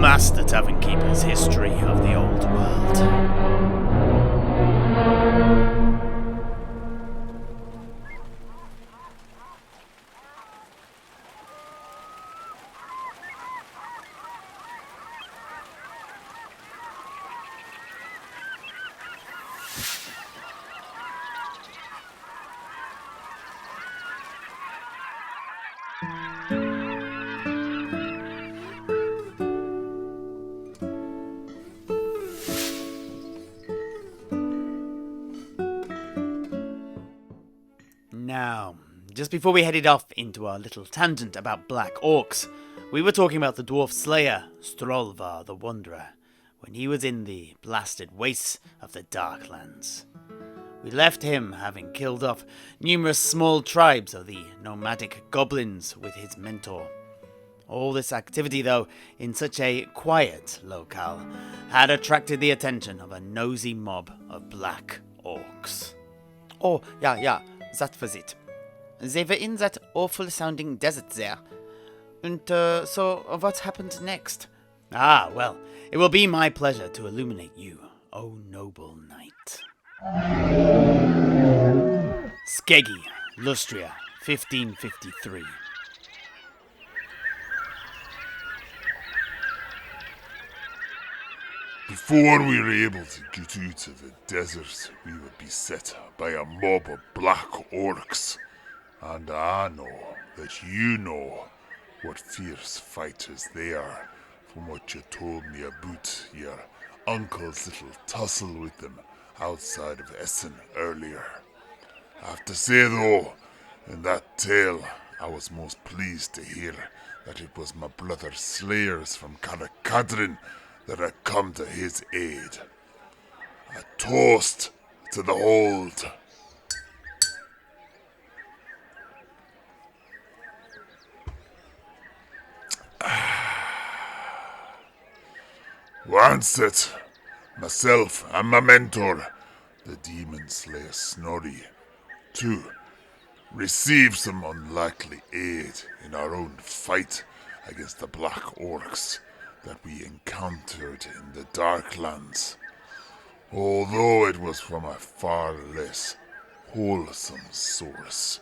Master Tavern Keeper's History of the Old World. Now, just before we headed off into our little tangent about Black Orcs, we were talking about the Dwarf Slayer, Strolvar the Wanderer, when he was in the blasted wastes of the Darklands. We left him having killed off numerous small tribes of the nomadic goblins with his mentor. All this activity, though, in such a quiet locale, had attracted the attention of a nosy mob of Black Orcs. Oh, yeah, that was it. They were in that awful-sounding desert there. And so what happened next? Ah, well, it will be my pleasure to illuminate you, O noble knight. Skeggy, Lustria, 1553. Before we were able to get out of the desert, we were beset by a mob of Black Orcs. And I know that you know what fierce fighters they are, from what you told me about your uncle's little tussle with them outside of Essen earlier. I have to say though, in that tale, I was most pleased to hear that it was my brother Slayers from Caracadrin that had come to his aid. A toast to the hold. Onset, myself and my mentor, the Demon Slayer Snorri, too, received some unlikely aid in our own fight against the Black Orcs that we encountered in the Darklands, although it was from a far less wholesome source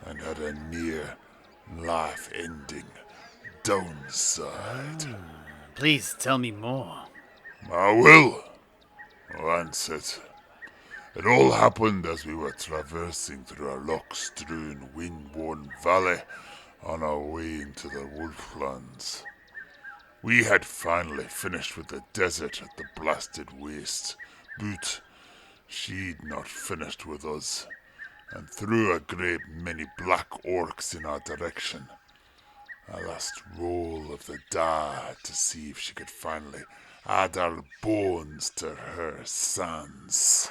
and had a near life-ending downside. Please tell me more. I will. Onset. It all happened as we were traversing through a luck-strewn, wind-worn valley on our way into the Wolflands. We had finally finished with the desert at the blasted waste, but she'd not finished with us, and threw a great many Black Orcs in our direction. A last roll of the die to see if she could finally add our bones to her sands.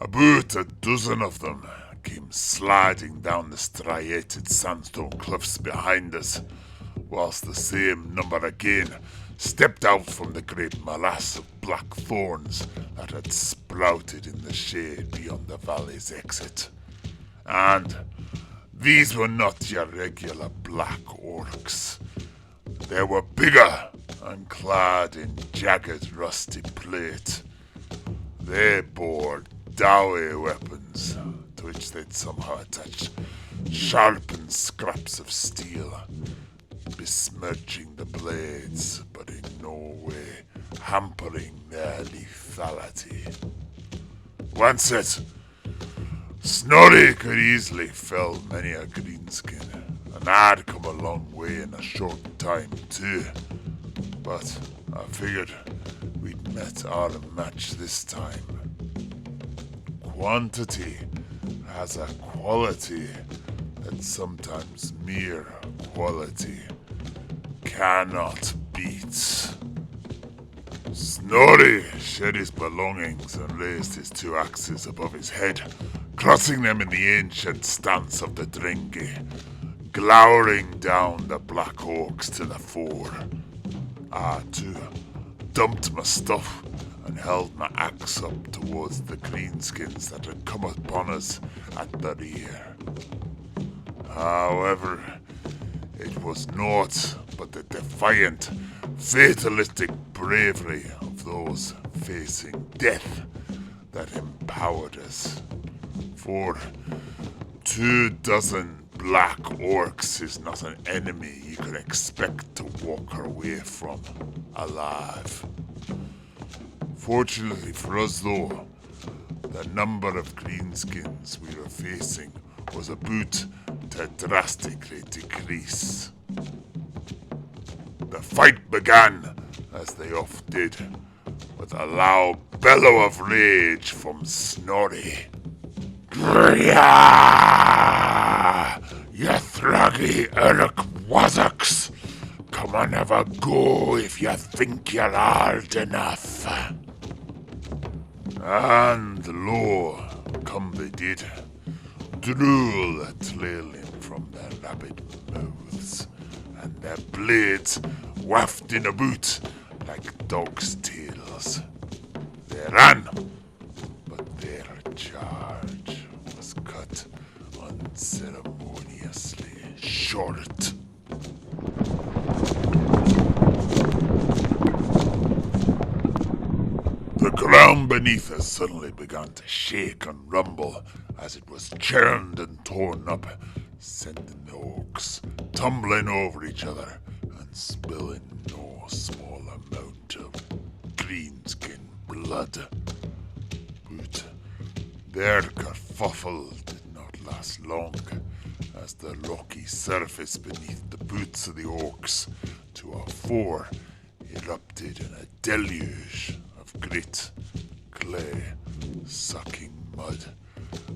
About a dozen of them came sliding down the striated sandstone cliffs behind us, whilst the same number again stepped out from the great morass of black thorns that had sprouted in the shade beyond the valley's exit. And these were not your regular Black Orcs. They were bigger and clad in jagged rusty plate. They bore dowie weapons, to which they'd somehow attached sharpened scraps of steel, besmirching the blades, but in no way hampering their lethality. Once it, Snorri could easily fell many a greenskin, and I'd come a long way in a short time too. But I figured we'd met our match this time. Quantity has a quality that sometimes mere quality cannot beat. Snorri shed his belongings and raised his two axes above his head, crossing them in the ancient stance of the Dringi, glowering down the Black Orcs to the fore. I, too, dumped my stuff and held my axe up towards the greenskins that had come upon us at the rear. However, it was naught but the defiant, fatalistic bravery of those facing death that empowered us. For 24 Black Orcs is not an enemy you can expect to walk away from alive. Fortunately for us, though, the number of greenskins we were facing was about to drastically decrease. The fight began, as they oft did, with a loud bellow of rage from Snorri. "Gria! You thraggy Uruk Wazzocks! Come on, have a go if you think you're hard enough." And lo, come they did, drool trailing from their rabid mouths, and their blades wafting about like dogs' tails. They ran, but their charge was cut unceremoniously short. The ground beneath us suddenly began to shake and rumble as it was churned and torn up, sending the orcs tumbling over each other and spilling no small amount of greenskin blood. But their kerfuffle did not last long, as the rocky surface beneath the boots of the orcs to our fore erupted in a deluge of grit, clay, sucking mud,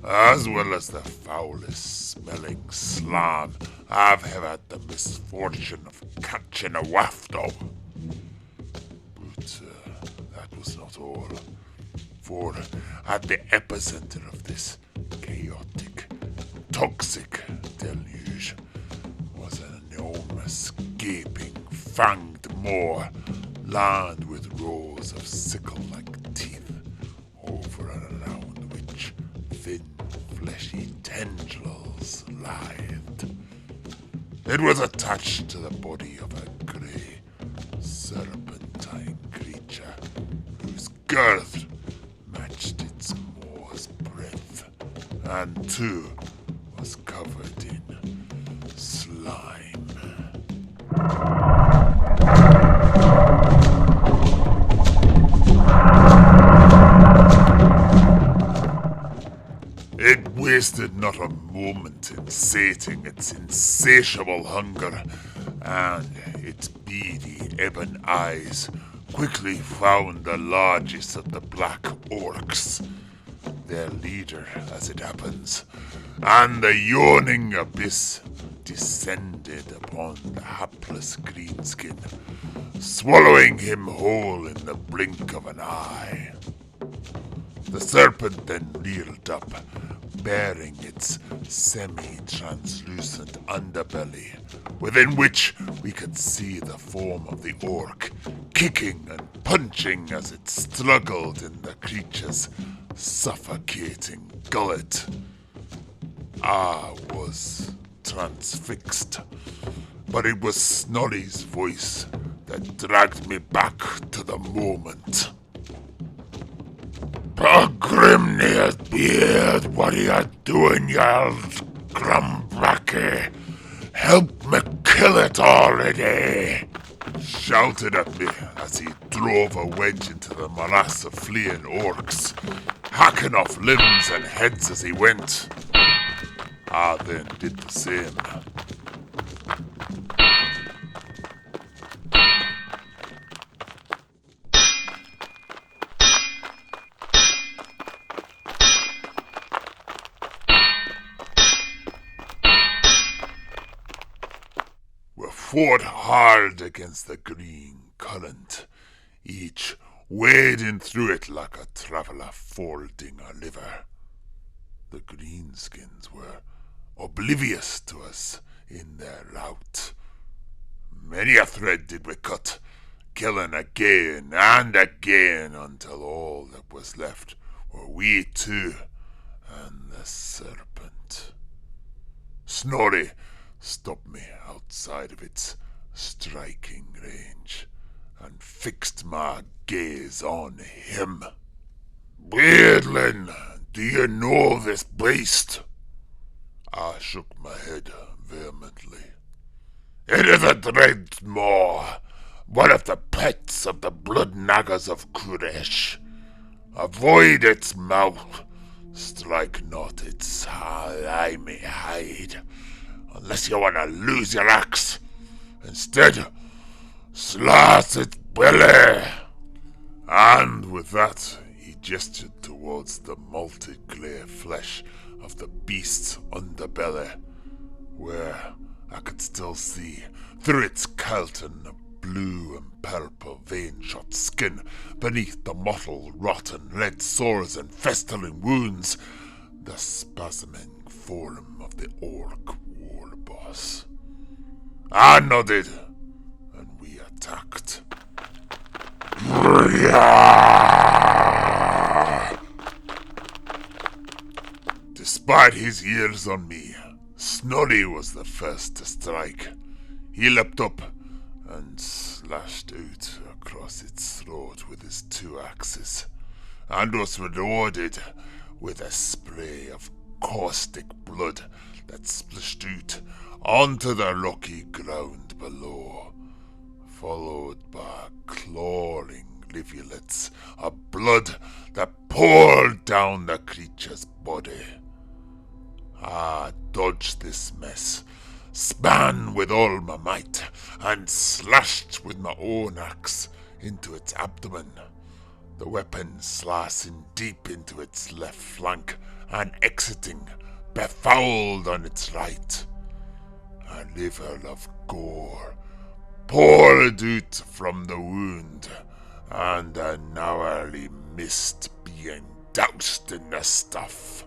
as well as the foulest smelling slime I've ever had the misfortune of catching a waft of. But that was not all, for at the epicenter of this chaotic, toxic deluge was an enormous, gaping, fanged maw, lined with rows of sickle-like teeth, over and around which thin, fleshy tendrils writhed. It was attached to the body of a grey, serpentine creature whose girth matched its maw's breadth, and too was covered in slime. It wasted not a moment in sating its insatiable hunger, and its beady ebon eyes quickly found the largest of the Black Orcs, their leader as it happens, and the yawning abyss descended upon the hapless greenskin, swallowing him whole in the blink of an eye. The serpent then reared up, bearing its semi-translucent underbelly, within which we could see the form of the orc, kicking and punching as it struggled in the creature's suffocating gullet. I was transfixed, but it was Snorri's voice that dragged me back to the moment. "Grimnir's beard, what are you doing, you grumbracky? Help me kill it already!" shouted at me as he drove a wedge into the morass of fleeing orcs, hacking off limbs and heads as he went. I then did the same. We fought hard against the green current, each wading through it like a traveller fording a river. The greenskins were oblivious to us in their rout. Many a thread did we cut, killing again and again until all that was left were we two and the serpent. Snorri stopped me outside of its striking range and fixed my gaze on him. Weirdlin, do you know this beast? I shook my head vehemently. It is a Dread Maw, one of the pets of the blood naggers of Kuresh. Avoid its mouth, strike not its slimy hide, unless you want to lose your axe. Instead, slash its belly. And with that, he gestured towards the multi-grey flesh of the beast's underbelly, where I could still see, through its Kelton blue and purple vein-shot skin, beneath the mottled, rotten red sores and festering wounds, the spasming form of the orc war boss. I nodded, and we attacked. Despite his years on me, Snorri was the first to strike. He leapt up and slashed out across its throat with his two axes, and was rewarded with a spray of caustic blood that splashed out onto the rocky ground below, followed by clawing rivulets of blood that poured down the creature's body. I dodged this mess, span with all my might, and slashed with my own axe into its abdomen, the weapon slicing deep into its left flank and exiting befouled on its right. A river of gore poured out from the wound, and I narrowly missed being doused in the stuff.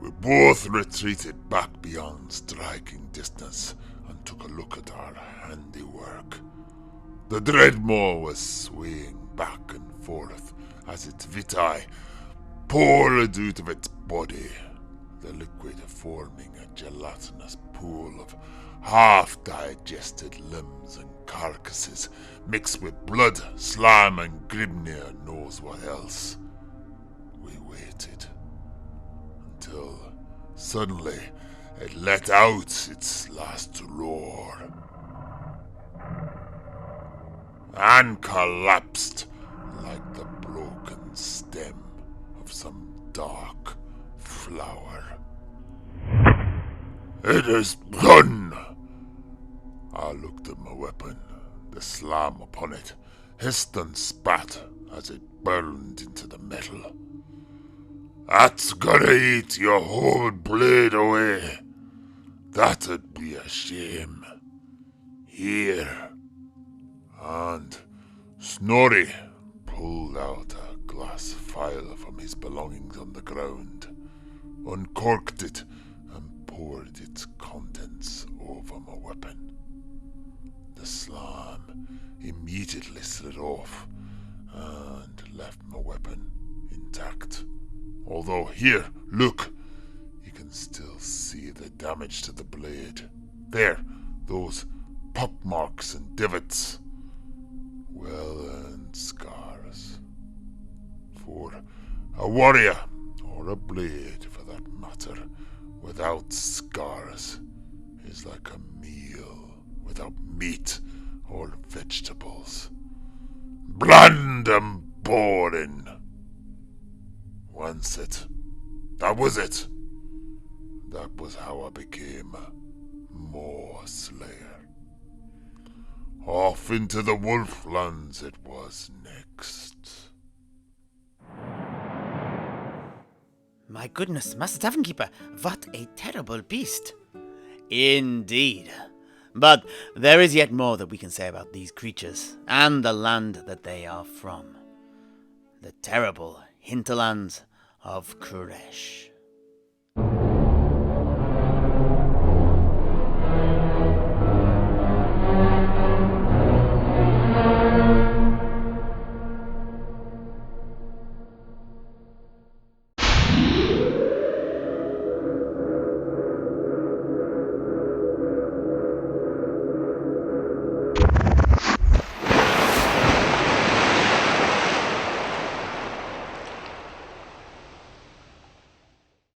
We both retreated back beyond striking distance and took a look at our handiwork. The Dread Maw was swaying back and forth as its vitae poured out of its body, the liquid forming a gelatinous pool of half-digested limbs and carcasses mixed with blood, slime, and Grimnir knows what else. We waited until suddenly it let out its last roar and collapsed like the broken stem of some dark flower. It is done! I looked at my weapon. The slime upon it hissed and spat as it burned into the metal. That's gonna eat your whole blade away. That'd be a shame. Here. And Snorri pulled out a glass phial from his belongings on the ground, uncorked it, and poured its contents over my weapon. The slime immediately slid off and left my weapon intact. Although here, look, you can still see the damage to the blade. There, those pockmarks and divots. Well-earned scars. For a warrior, or a blade for that matter, without scars is like a meal without meat or vegetables. Bland and boring. Once it. That was it. That was how I became a Maw Slayer. Off into the Wolflands it was next. My goodness, Master Tavern Keeper, what a terrible beast. Indeed. But there is yet more that we can say about these creatures, and the land that they are from. The terrible hinterlands of Kuresh.